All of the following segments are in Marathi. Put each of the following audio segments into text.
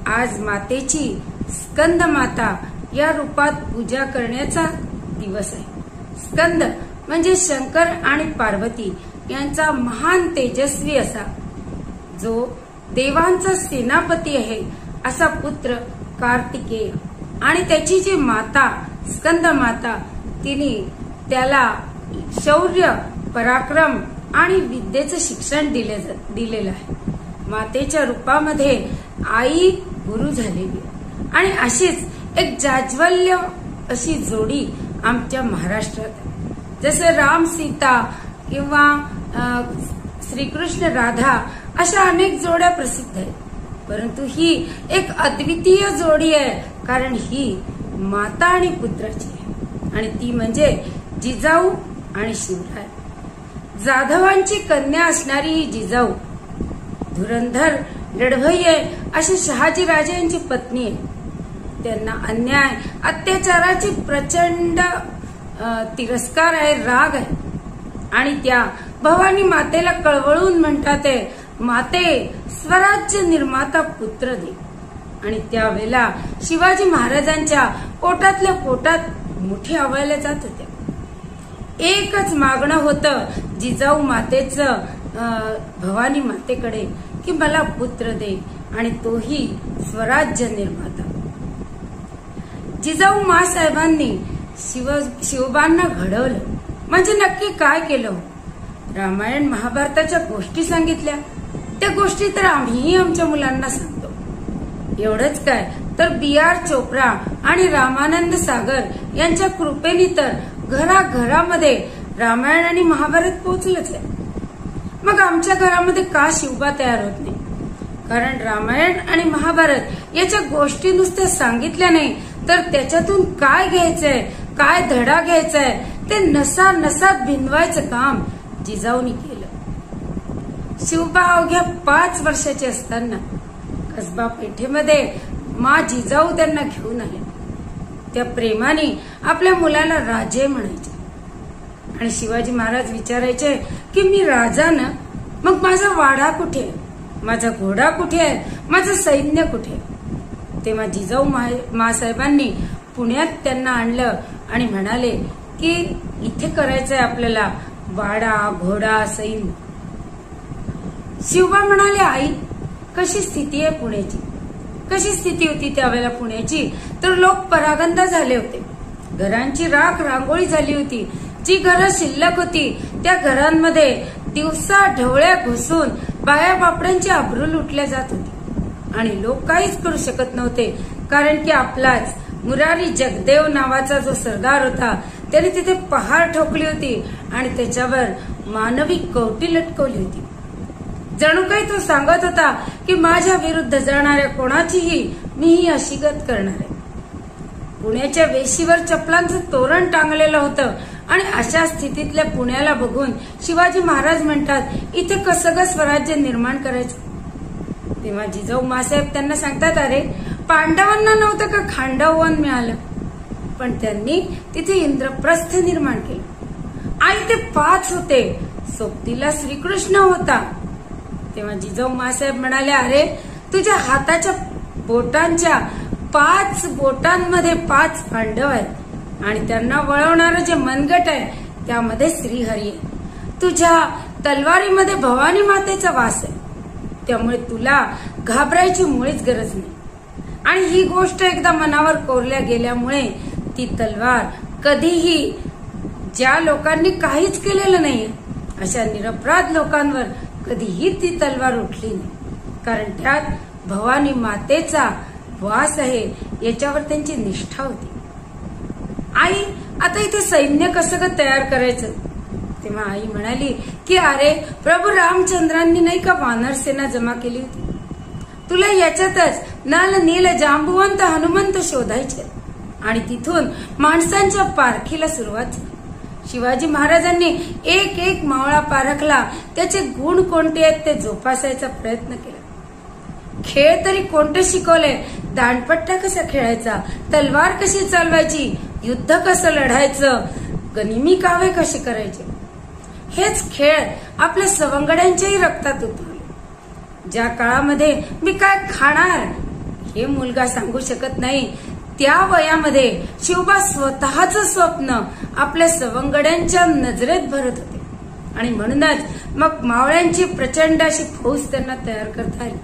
आज मातेची स्कंद माता या रूपात पूजा करण्याचा दिवस आहे. स्कंद म्हणजे शंकर आणि पार्वती यांचा महान तेजस्वी असा, जो देवांचा सेनापती आहे असा पुत्र कार्तिकेय आणि त्याची जी माता स्कंद माता, तिने त्याला शौर्य, पराक्रम आणि विद्येचं शिक्षण दिलेलं आहे. मातेच्या रूपामध्ये आई गुरु झालेली आणि अशीच एक जाज्वल्य अशी जोडी आमच्या महाराष्ट्रात आहे. जसं राम सीता किंवा श्रीकृष्ण राधा अशा अनेक जोड्या प्रसिद्ध आहेत, परंतु ही एक अद्वितीय जोडी आहे, कारण ही माता आणि पुत्राची आहे आणि ती म्हणजे जिजाऊ आणि शिवराय. जाधवांची कन्या असणारी ही जिजाऊ धुरंधर लढवय्ये अशी शहाजी राजे यांची पत्नी आहे. त्यांना अन्याय अत्याचाराची प्रचंड तिरस्कार आहे, राग आहे आणि त्या भवानी मातेला कळवळून म्हणतात, माते स्वराज्य निर्माता पुत्र दे. आणि त्यावेळेला शिवाजी महाराजांच्या पोटातल्या पोटात मुठी आवळल्या जात होत्या. एकच मागणं होतं जिजाऊ मातेचं भवानी मातेकडे की मला पुत्र दे आणि तोही स्वराज्य निर्माता. जिजाऊ मासाहेबांनी शिवबांना घडवलं म्हणजे नक्की काय केलं? रामायण महाभारताच्या गोष्टी सांगितल्या. त्या गोष्टी तर आम्हीही आमच्या मुलांना सांगतो. एवढंच काय तर B.R. चोप्रा आणि रामानंद सागर यांच्या कृपेने तर घराघरामध्ये रामायण आणि महाभारत पोहोचलंच आहे. मग आमच्या घरामध्ये का शिवबा तयार होत नाही? कारण रामायण आणि महाभारत याच्या गोष्टी नुसत्या सांगितल्या नाही, तर त्याच्यातून काय घ्यायचंय, काय धडा घ्यायचाय ते नसा नसात भिनवायचं काम जिजाऊनी केलं. शिवबा अवघ्या 5 वर्षाचे असताना कसबा पेठेमध्ये मा जिजाऊ त्यांना घेऊन आले. त्या प्रेमाने आपल्या मुलाला राजे म्हणायचे आणि शिवाजी महाराज विचारायचे की मी राजा ना, मग माझा वाडा कुठे आहे, माझा घोडा कुठे आहे, माझं सैन्य कुठे आहे? तेव्हा जिजाऊ मासाहेबांनी पुण्यात त्यांना आणलं आणि म्हणाले की इथे करायचंय आपल्याला वाडा, घोडा, सैन्य. शिवबा म्हणाले, आई कशी स्थिती आहे पुण्याची? कशी स्थिती होती त्यावेळेला पुण्याची? तर लोक परागंदा झाले होते, घरांची राख रांगोळी झाली होती. जी घरं शिल्लक होती त्या घरांमध्ये दिवसा ढवळ्या घुसून बाया बापड्यांची आबरू लुटल्या जात होती आणि लोक काहीच करू शकत नव्हते, कारण की आपलाच मुरारी जगदेव नावाचा जो सरदार होता त्याने तिथे पहार ठोकली होती आणि त्याच्यावर मानवी कवटी लटकवली होती. जणू काही तो सांगत होता की माझ्या विरुद्ध जाणाऱ्या कोणाचीही मीही अशी गत करणार आहे. पुण्याच्या वेशीवर चपलांचं तोरण टांगलेलं होतं आणि अशा स्थितीतल्या पुण्याला बघून शिवाजी महाराज म्हणतात, इथे कसं ग स्वराज्य निर्माण करायचं? तेव्हा जिजाऊ मासाहेब त्यांना सांगतात, अरे पांडवांना नव्हतं का खांडववन मिळालं, पण त्यांनी तिथे इंद्रप्रस्थ निर्माण केलं. आई ते 5 होते, सोबतीला श्रीकृष्ण होता. तेव्हा जिजाऊ मासाहेब म्हणाले, अरे तुझ्या हाताच्या बोटांच्या 5 बोटांमध्ये 5 पांडव आहेत आणि त्यांना वळवणारं जे मनगट आहे त्यामध्ये श्रीहरी आहे. तुझ्या तलवारीमध्ये भवानी मातेचा वास आहे, त्यामुळे तुला घाबरायची मुळीच गरज नाही. आणि ही गोष्ट एकदा मनावर कोरल्या गेल्यामुळे ती तलवार कधीही ज्या लोकांनी काहीच केलेलं नाहीये अशा निरपराध लोकांवर कधीही ती तलवार उठली नाही, कारण त्यात भवानी मातेचा वास आहे याच्यावर त्यांची निष्ठा होती. आई आता इथे सैन्य कसं ग तयार करायचं? तेव्हा आई म्हणाली की अरे प्रभू रामचंद्रांनी नाही का वानर सेना जमा केली होती, तुला याच्यातच नल नील जांबुवंत हनुमंत शोधायचे आणि तिथून माणसांच्या पारखीला सुरुवात झाली. शिवाजी महाराजांनी एक एक मावळा पारखला, त्याचे गुण कोणते आहेत ते जोपासायचा प्रयत्न केला. खेळ तरी कोणते शिकवले? दांडपट्टा कसा खेळायचा, तलवार कशी चालवायची, युद्ध कसं लढायचं, गनिमी कावे कशी करायचे, हेच खेळ आपल्या सवंगड्यांच्याही रक्तात उतरले. ज्या काळामध्ये मी काय खाणार हे मुलगा सांगू शकत नाही. त्या वयामध्ये शिवबा स्वतःच स्वप्न आपल्या सवंगड्यांच्या नजरेत भरत होते आणि म्हणूनच मग मावळ्यांची प्रचंड अशी फौज त्यांना तयार करता आली.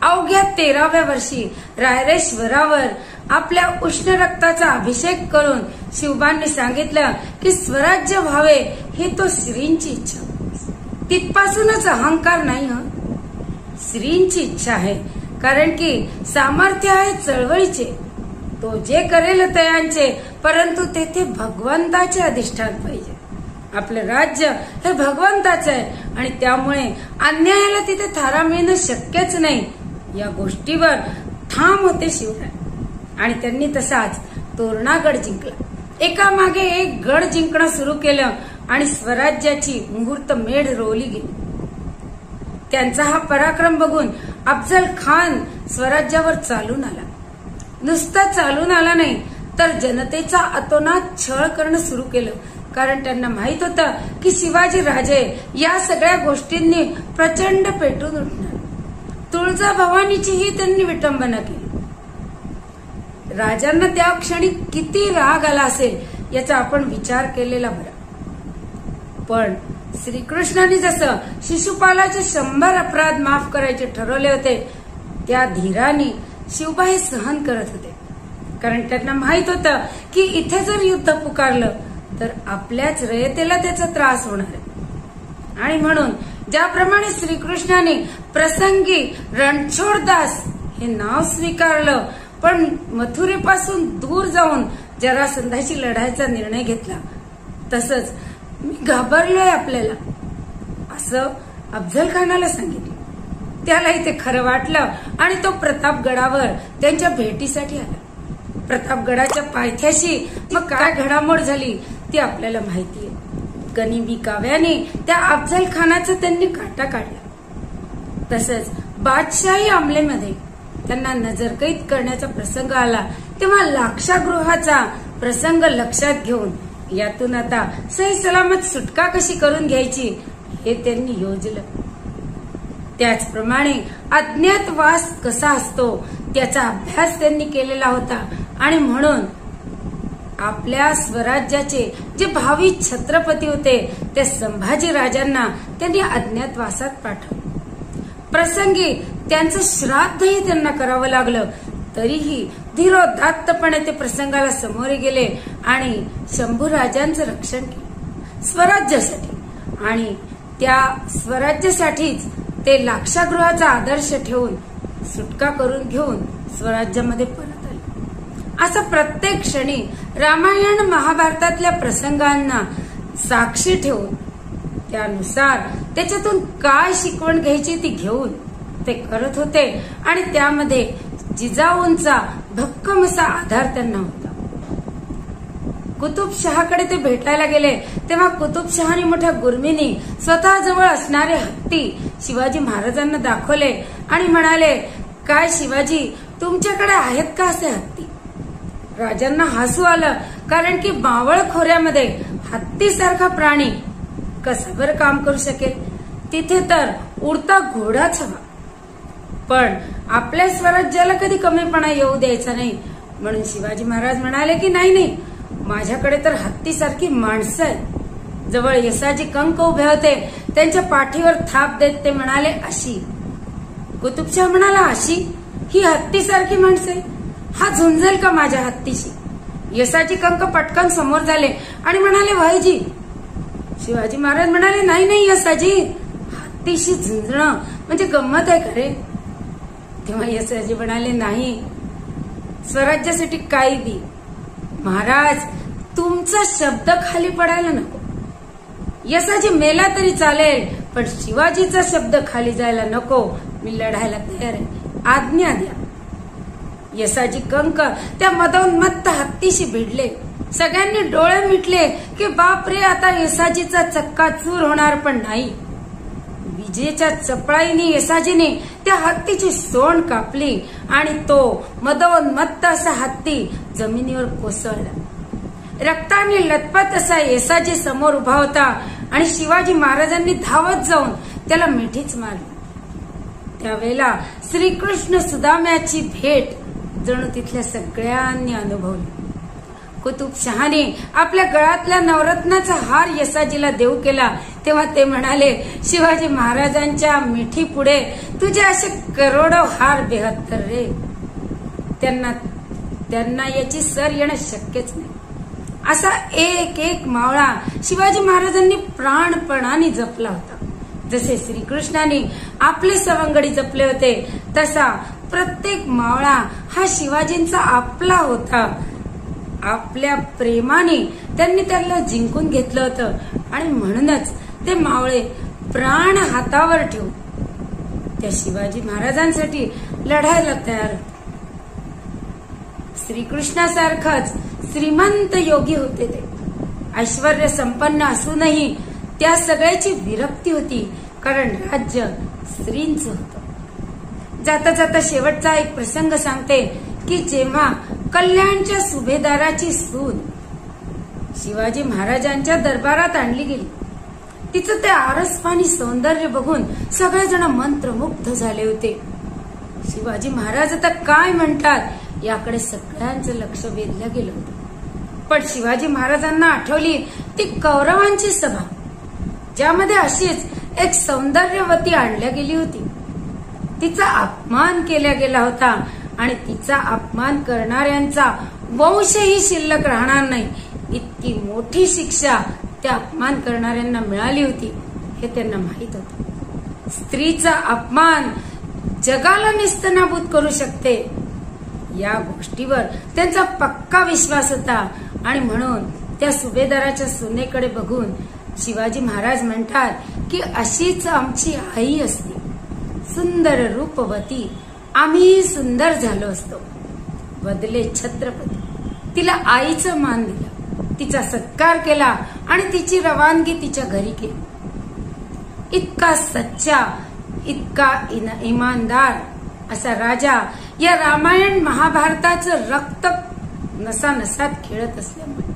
अवघ्या 13व्या वर्षी रायरेश्वरावर आपल्या उष्ण रक्ताचा अभिषेक करून शिवबांनी सांगितलं की स्वराज्य व्हावे ही तो श्रींची इच्छा. तिथपासूनच अहंकार नाही, श्रींची इच्छा आहे. कारण की सामर्थ्य आहे चळवळीचे, तो जे करेल तयांचे, परंतु तेथे भगवंताचे अधिष्ठान पाहिजे. आपलं राज्य हे भगवंताचं आहे आणि त्यामुळे अन्यायाला तिथे थारा मिळणं शक्यच नाही. या गोष्टीवर ठाम होते शिवराय आणि त्यांनी तसाच तोरणा गड जिंकला. एकामागे एक गड जिंकणं सुरू केलं आणि स्वराज्याची मुहूर्त मेढ रोवली गेली. त्यांचा हा पराक्रम बघून अफजल खान स्वराज्यावर चालून आला. नुसता चालून आला नाही तर जनतेचा अतोनात छळ करणं सुरू केलं. कारण त्यांना माहित होतं की शिवाजी राजे या सगळ्या गोष्टींनी प्रचंड पेटून उठणार. तुळजाभवानीचीही त्यांनी विटंबना केली. राजांना त्या क्षणी किती राग आला असेल याचा आपण विचार केलेला बरा. पण श्रीकृष्णाने जसं शिशुपालाचे 100 अपराध माफ करायचे ठरवले होते, त्या धीराने शिवबा हे सहन करत होते. कारण त्यांना माहित होतं की इथे जर युद्ध पुकारलं तर आपल्याच रयतेला त्याचा त्रास होणार आहे. आणि म्हणून ज्याप्रमाणे श्रीकृष्णाने प्रसंगी रणछोडदास हे नाव स्वीकारलं, पण मथुरेपासून दूर जाऊन जरासंधाशी लढायचा निर्णय घेतला, तसंच मी घाबरलोय आपल्याला असं अफजल खानाला सांगितलं. त्यालाही ते खरं वाटलं आणि तो प्रतापगडावर त्यांच्या भेटीसाठी आला. प्रतापगडाच्या पायथ्याशी मग काय घडामोड झाली ती आपल्याला माहिती आहे. गनिमी काव्याने त्या अफजल खानाचा त्यांनी काटा काढला. तसंच बादशाही अंमलेमध्ये त्यांना नजरकैद करण्याचा प्रसंग आला, तेव्हा लाक्षागृहाचा प्रसंग लक्षात घेऊन यातून आता सही सलामत सुटका कशी करून घ्यायची हे त्यांनी योजलं. त्याचप्रमाणे अज्ञातवास कसा असतो त्याचा अभ्यास त्यांनी केलेला होता आणि म्हणून आपल्या स्वराज्याचे जे भावी छत्रपती होते त्या संभाजी राजांना त्यांनी अज्ञातवासात पाठवलं. प्रसंगी त्यांचं श्राद्धही त्यांना करावं लागलं, तरीही धीरोदात्तपणे ते प्रसंगाला सामोरे गेले आणि शंभूराजांचं रक्षण केलं स्वराज्यासाठी. आणि त्या स्वराज्यासाठीच ते लाक्षागृहाचा आदर्श ठेवून सुटका करून घेऊन स्वराज्यामध्ये परत आले. असं प्रत्येक क्षणी रामायण महाभारतातल्या प्रसंगांना साक्षी ठेवून त्यानुसार त्याच्यातून काय शिकवण घ्यायची ती घेऊन ते करत होते आणि त्यामध्ये जिजाऊंचा भक्कम असा आधार त्यांना होता. कुतुबशहाकडे ते भेटायला गेले तेव्हा कुतुबशहानी मोठ्या गुरमीनी स्वतः जवळ असणारे हत्ती शिवाजी महाराजांना दाखवले आणि म्हणाले, काय शिवाजी, तुमच्याकडे आहेत का असे हत्ती? राजांना हसू आलं, कारण की मावळ खोऱ्यामध्ये हत्तीसारखा प्राणी कसा बरं काम करू शकेल? तिथे तर उडता घोडाच हवा. पण आपल्या स्वराज्याला कधी कमीपणा येऊ द्यायचा नाही. म्हणून शिवाजी महाराज म्हणाले की नाही, माझ्याकडे तर हत्तीसारखी माणसं आहेत. जवळ यसाजी कंक उभे होते, त्यांच्या पाठीवर थाप देत ते म्हणाले, अशी. कुतुबशाह म्हणाला, अशी? ही हत्तीसारखी माणसे? हा झुंजेल का माझ्या हत्तीशी? यसाजी कंक पटकन समोर झाले आणि म्हणाले, भाईजी. शिवाजी महाराज म्हणाले, नाही यसाजी, हत्तीशी झुंजणं म्हणजे गंमत आहे खरे. तेव्हा यसाजी म्हणाले, नाही, स्वराज्यासाठी काही बी. महाराज, तुमचा शब्द खाली पडायला नको. यसाजी मेला तरी चालेल, पण शिवाजीचा शब्द खाली जायला नको. मी लढायला तयार आहे, आज्ञा द्या. यसाजी कंक त्या मदोन्मत्त हत्तीशी भिडले. सगळ्यांनी डोळे मिटले की बापरे, आता यसाजीचा चक्का चूर होणार पण नाही. विजेच्या चपळाईने यसाजीने त्या हत्तीची सोंड कापली आणि तो मदोन्मत्त असा हत्ती जमिनीवर कोसळला. रक्ताने लथपथ असा यसाजी समोर उभा होता आणि शिवाजी महाराजांनी धावत जाऊन त्याला मिठीच मारली. त्यावेळेला श्रीकृष्ण सुदाम्याची भेट जणू तिथल्या सगळ्यांनी अनुभवली. कुतुबशहाने आपल्या गळ्यातल्या नवरत्नाचा हार यसाजीला देऊ केला तेव्हा ते म्हणाले, शिवाजी महाराजांच्या मिठी पुढे तुझे असे करोडो हार बेहत्तर रे. त्यांना याची सर येणं शक्यच नाही. असा एक एक मावळा शिवाजी महाराजांनी प्राणपणाने जपला होता. जसे श्रीकृष्णाने आपले सवंगडी जपले होते तसा प्रत्येक मावळा हा शिवाजींचा आपला होता. आपल्या प्रेमाने त्यांनी त्याला जिंकून घेतलं होतं आणि म्हणूनच ते मावळे प्राण हातावर ठेवून त्या शिवाजी महाराजांसाठी लढायला तयार होते. श्रीकृष्णासारखंच श्रीमंत योगी होते ते. ऐश्वर्य संपन्न असूनही त्या सगळ्याची विरक्ती होती, कारण राज्य स्त्रींचं होतं. जाता जाता शेवटचा एक प्रसंग सांगते की जेव्हा कल्याणच्या सुभेदाराची सून शिवाजी महाराजांच्या दरबारात आणली गेली, तिचं ते आरसपानी सौंदर्य बघून सगळेजण मंत्रमुग्ध झाले होते. शिवाजी महाराज आता काय म्हणतात याकडे सगळ्यांचं लक्ष वेधलं गेलं होतं. पण शिवाजी महाराजांना आठवली ती कौरवांची सभा, ज्यामध्ये अशीच एक सौंदर्यवती आणल्या गेली होती. तिचा अपमान केला गेला होता आणि तिचा अपमान करणाऱ्यांचा वंशही शिल्लक राहणार नाही, इतकी मोठी शिक्षा त्या अपमान करणाऱ्यांना मिळाली होती हे त्यांना माहित होतं. स्त्रीचा अपमान जगाला निस्तनाबूत करू शकते या गोष्टीवर त्यांचा पक्का विश्वास होता आणि म्हणून त्या सुभेदाराच्या सुनेकडे बघून शिवाजी महाराज म्हणतात की अशीच आमची आई असते, सुंदर रूपवती, आम्ही सुंदर झालो असतो. बदले छत्रपती तिला आईचं मान दिलं, तिचा सत्कार केला आणि तिची रवानगी तिच्या घरी केली. इतका सच्चा, इतका इमानदार असा राजा या रामायण महाभारताचं रक्त नसानसात खेळत असल्यामुळे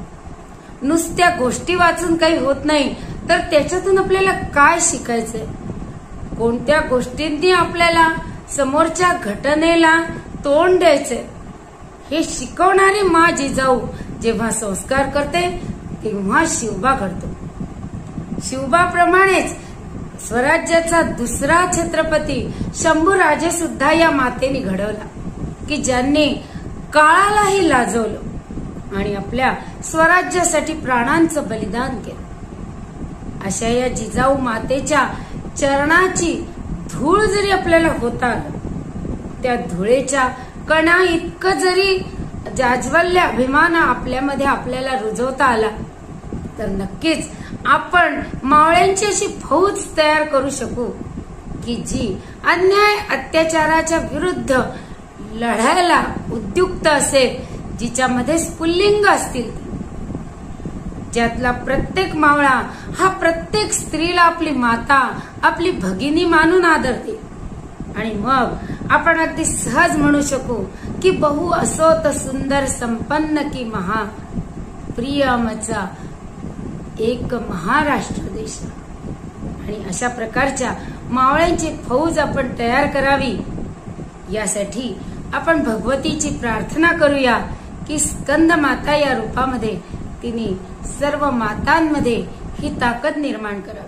नुसत्या गोष्टी वाचून काही होत नाही, तर त्याच्यातून आपल्याला काय शिकायचंय, कोणत्या गोष्टींनी आपल्याला समोरच्या घटनेला तोंड द्यायचंय हे शिकवणारी मा जिजाऊ जेव्हा संस्कार करते तेव्हा शिवबा घडतो. शिवबाप्रमाणेच स्वराज्याचा दुसरा छत्रपती शंभूराजे सुद्धा या मातेने घडवला की ज्यांनी काळालाही लाजवलं आणि आपल्या स्वराज्यासाठी प्राणांचं बलिदान केलं. अशा या जिजाऊ मातेच्या चरणाची धूळ जरी आपल्याला होता आलं, त्या धुळेच्या कणा इतकं जरी जाज्वल्य अभिमान आपल्यामध्ये आपल्याला रुजवता आला तर नक्कीच आपण मावळ्यांची अशी फौज तयार करू शकू की जी अन्याय अत्याचाराच्या विरुद्ध लढायला उद्युक्त असेल, जिच्यामध्ये स्फुल्लिंग असतील, ज्यातला प्रत्येक मावळा हा प्रत्येक स्त्रीला आपली माता, आपली भगिनी मानून आदरते. आणि मग आपण अगदी सहज म्हणू शकू की बहु असोत सुंदर संपन्न की महा, प्रिय आमचा एक महाराष्ट्र देश. आणि अशा प्रकारच्या मावळ्यांची फौज आपण तयार करावी, यासाठी आपण भगवतीची प्रार्थना करूया की स्कंद माता या रूपामध्ये तिने सर्व मातांमध्ये ही ताकद निर्माण करावी.